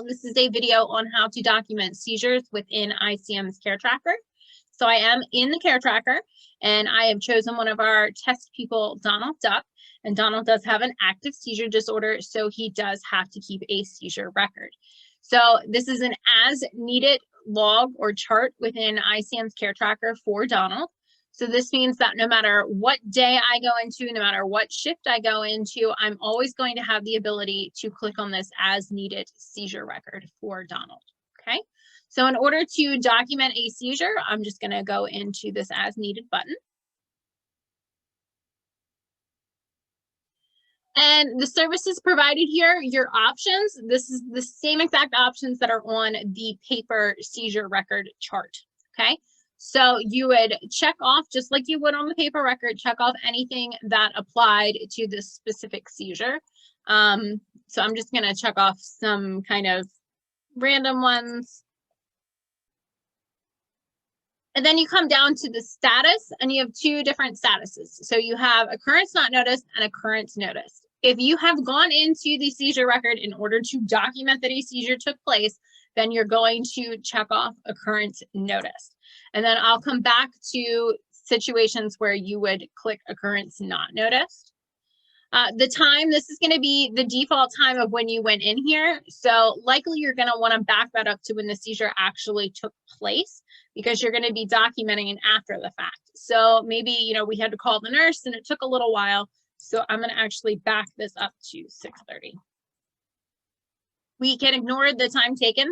This is a video on how to document seizures within iCM's Care Tracker. So I am in the Care Tracker, and I have chosen one of our test people, Donald Duck, and Donald does have an active seizure disorder, so he does have to keep a seizure record. So this is an as-needed log or chart within iCM's Care Tracker for Donald. So this means that no matter what day I go into, no matter what shift I go into, I'm always going to have the ability to click on this as needed seizure record for Donald, okay? So in order to document a seizure, I'm just gonna go into this as needed button. And the services provided here, your options, this is the same exact options that are on the paper seizure record chart, okay? So you would check off, just like you would on the paper record, check off anything that applied to this specific seizure. So I'm just gonna check off some kind of random ones. And then you come down to the status, and you have two different statuses. So you have occurrence not noticed and occurrence noticed. If you have gone into the seizure record in order to document that a seizure took place, then you're going to check off occurrence noticed. And then I'll come back to situations where you would click occurrence not noticed. The time, this is going to be the default time of when you went in here. So likely you're going to want to back that up to when the seizure actually took place, because you're going to be documenting it after the fact. So maybe, you know, we had to call the nurse and it took a little while. So I'm going to actually back this up to 6:30. We can ignore the time taken.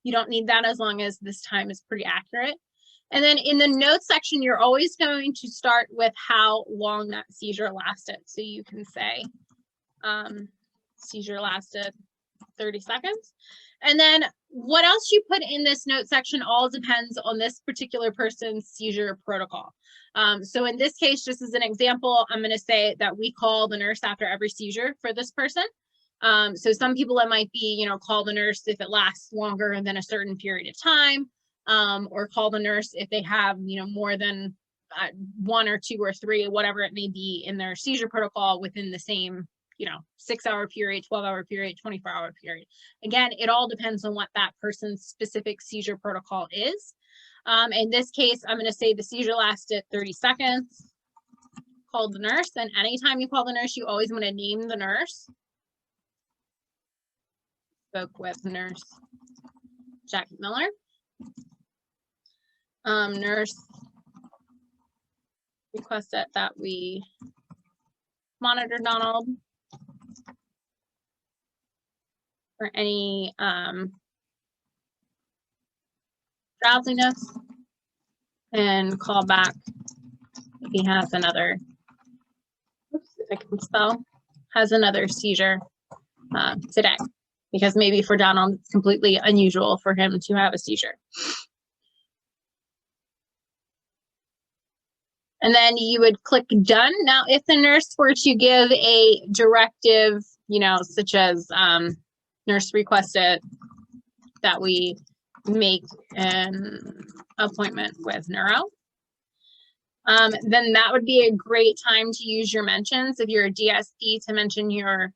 You don't need that as long as this time is pretty accurate. And then in the notes section, you're always going to start with how long that seizure lasted. So you can say seizure lasted 30 seconds. And then what else you put in this note section all depends on this particular person's seizure protocol. So in this case, just as an example, I'm going to say that we call the nurse after every seizure for this person. So some people, it might be, you know, call the nurse if it lasts longer than a certain period of time, or call the nurse if they have, you know, more than 1 or 2 or 3, whatever it may be in their seizure protocol within the same, you know, 6-hour period, 12-hour period, 24-hour period. Again, it all depends on what that person's specific seizure protocol is. In this case, I'm going to say the seizure lasted 30 seconds, called the nurse, and anytime you call the nurse, you always want to name the nurse. Spoke with nurse Jackie Miller. Nurse requested that we monitor Donald for any drowsiness, and call back if he has another, oops, if I can spell, has another seizure today, because maybe for Donald it's completely unusual for him to have a seizure. And then you would click done. Now, if the nurse were to give a directive, you know, such as nurse requested that we make an appointment with neuro, then that would be a great time to use your mentions. If you're a DSP, to mention your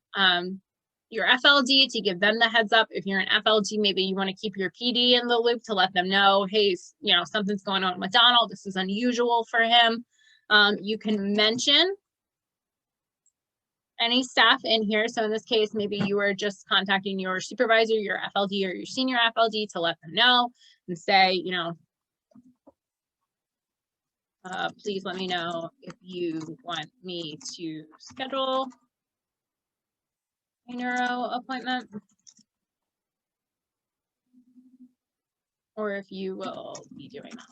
FLD, to give them the heads up. If you're an FLD, maybe you want to keep your PD in the loop to let them know, hey, you know, something's going on with Donald. This is unusual for him. You can mention any staff in here. So in this case, maybe you were just contacting your supervisor, your FLD, or your senior FLD to let them know and say, you know, please let me know if you want me to schedule a neuro appointment, or if you will be doing that.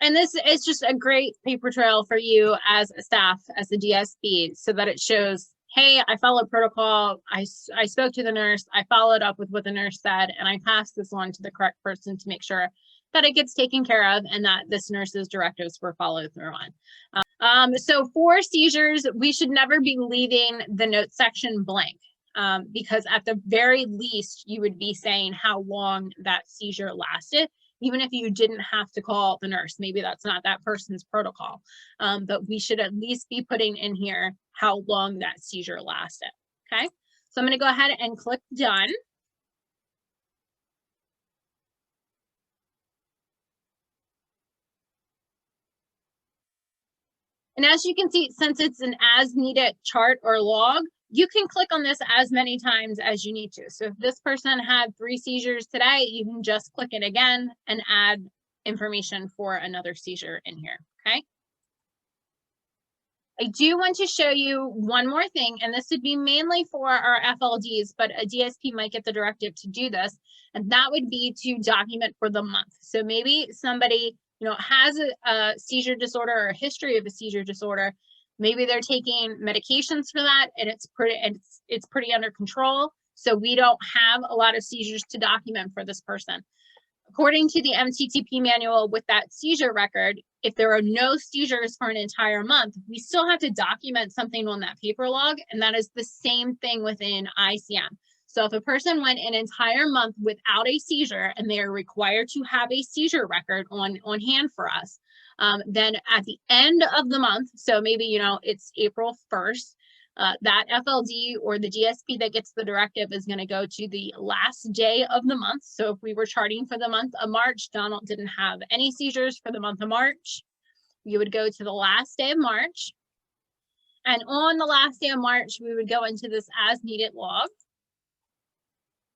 And this is just a great paper trail for you as a staff, as a DSP, so that it shows, hey, I followed protocol, I spoke to the nurse, I followed up with what the nurse said, and I passed this on to the correct person to make sure that it gets taken care of and that this nurse's directives were followed through on. So for seizures, we should never be leaving the note section blank, because at the very least, you would be saying how long that seizure lasted, even if you didn't have to call the nurse. Maybe that's not that person's protocol, but we should at least be putting in here how long that seizure lasted, okay? So I'm gonna go ahead and click done. And as you can see, since it's an as needed chart or log, you can click on this as many times as you need to. So if this person had 3 seizures today, you can just click it again and add information for another seizure in here, okay? I do want to show you one more thing, and this would be mainly for our FLDs, but a DSP might get the directive to do this, and that would be to document for the month. So maybe somebody, has a seizure disorder or a history of a seizure disorder. Maybe they're taking medications for that, and it's pretty under control. So we don't have a lot of seizures to document for this person. According to the MTTP manual with that seizure record, if there are no seizures for an entire month, we still have to document something on that paper log, and that is the same thing within iCM. So if a person went an entire month without a seizure and they are required to have a seizure record on hand for us, then at the end of the month, so maybe, it's April 1st, that FLD or the DSP that gets the directive is going to go to the last day of the month. So if we were charting for the month of March, Donald didn't have any seizures for the month of March, you would go to the last day of March. And on the last day of March, we would go into this as needed log.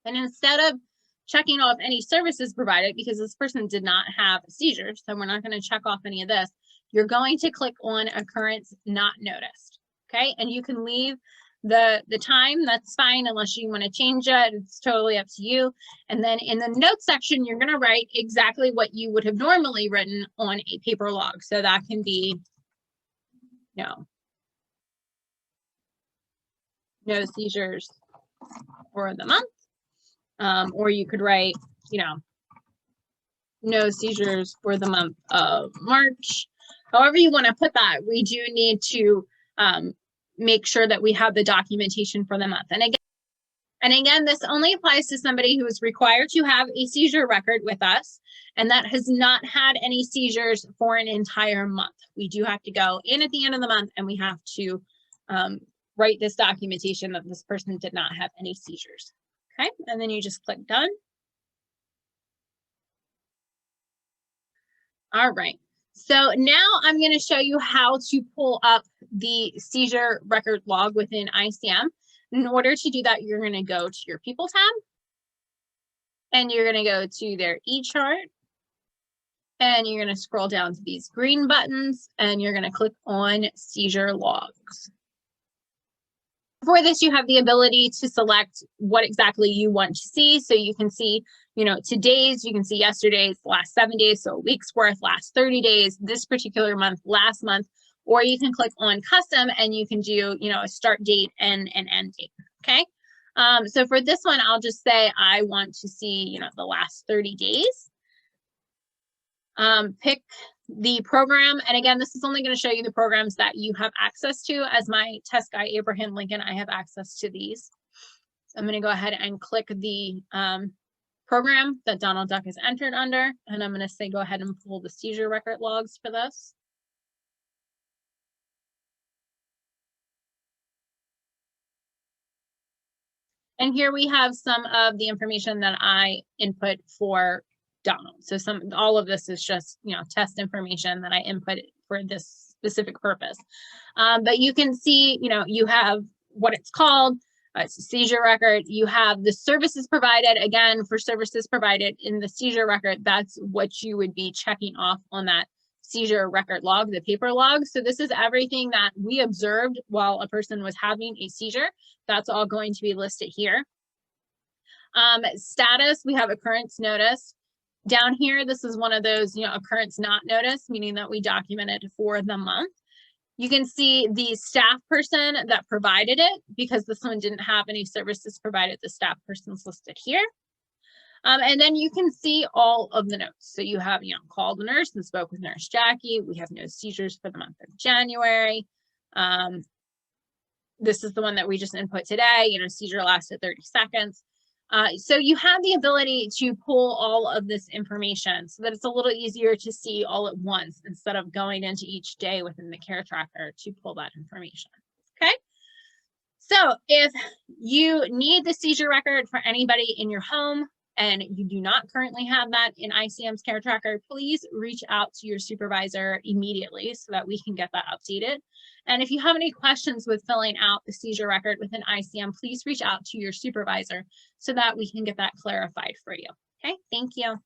And instead of checking off any services provided, because this person did not have seizures, so we're not going to check off any of this, you're going to click on occurrence not noticed. Okay, and you can leave the time, that's fine, unless you want to change it, it's totally up to you. And then in the notes section, you're going to write exactly what you would have normally written on a paper log. So that can be, no seizures for the month, or you could write, no seizures for the month of March. However you want to put that, we do need to make sure that we have the documentation for the month. And again, this only applies to somebody who is required to have a seizure record with us and that has not had any seizures for an entire month. We do have to go in at the end of the month and we have to write this documentation that this person did not have any seizures. Okay, and then you just click done. All right. So now I'm going to show you how to pull up the seizure record log within iCM. In order to do that, you're going to go to your People tab, and you're going to go to their eChart, and you're going to scroll down to these green buttons, and you're going to click on Seizure Logs. For this, you have the ability to select what exactly you want to see. So you can see, today's, you can see yesterday's, last 7 days, so a week's worth, last 30 days, this particular month, last month, or you can click on custom and you can do, a start date and an end date, okay? So for this one, I'll just say I want to see, the last 30 days. Pick the program, and again, this is only going to show you the programs that you have access to. As my test guy Abraham Lincoln, I have access to these. So I'm going to go ahead and click the program that Donald Duck is entered under, and I'm going to say go ahead and pull the seizure record logs for this. And here we have some of the information that I input for Donald. So all of this is just, test information that I input for this specific purpose. But you can see, you have what it's called, it's a seizure record. You have the services provided. Again, for services provided in the seizure record, that's what you would be checking off on that seizure record log, the paper log. So this is everything that we observed while a person was having a seizure. That's all going to be listed here. Status, we have occurrence notice. Down here, this is one of those, occurrence not notice, meaning that we documented for the month. You can see the staff person that provided it, because this one didn't have any services provided, the staff person's listed here. And then you can see all of the notes. So you have, called the nurse and spoke with Nurse Jackie. We have no seizures for the month of January. This is the one that we just input today, seizure lasted 30 seconds. So you have the ability to pull all of this information so that it's a little easier to see all at once instead of going into each day within the care tracker to pull that information. Okay. So if you need the seizure record for anybody in your home, and you do not currently have that in iCM's Care Tracker, please reach out to your supervisor immediately so that we can get that updated. And if you have any questions with filling out the seizure record within iCM, please reach out to your supervisor so that we can get that clarified for you. Okay, thank you.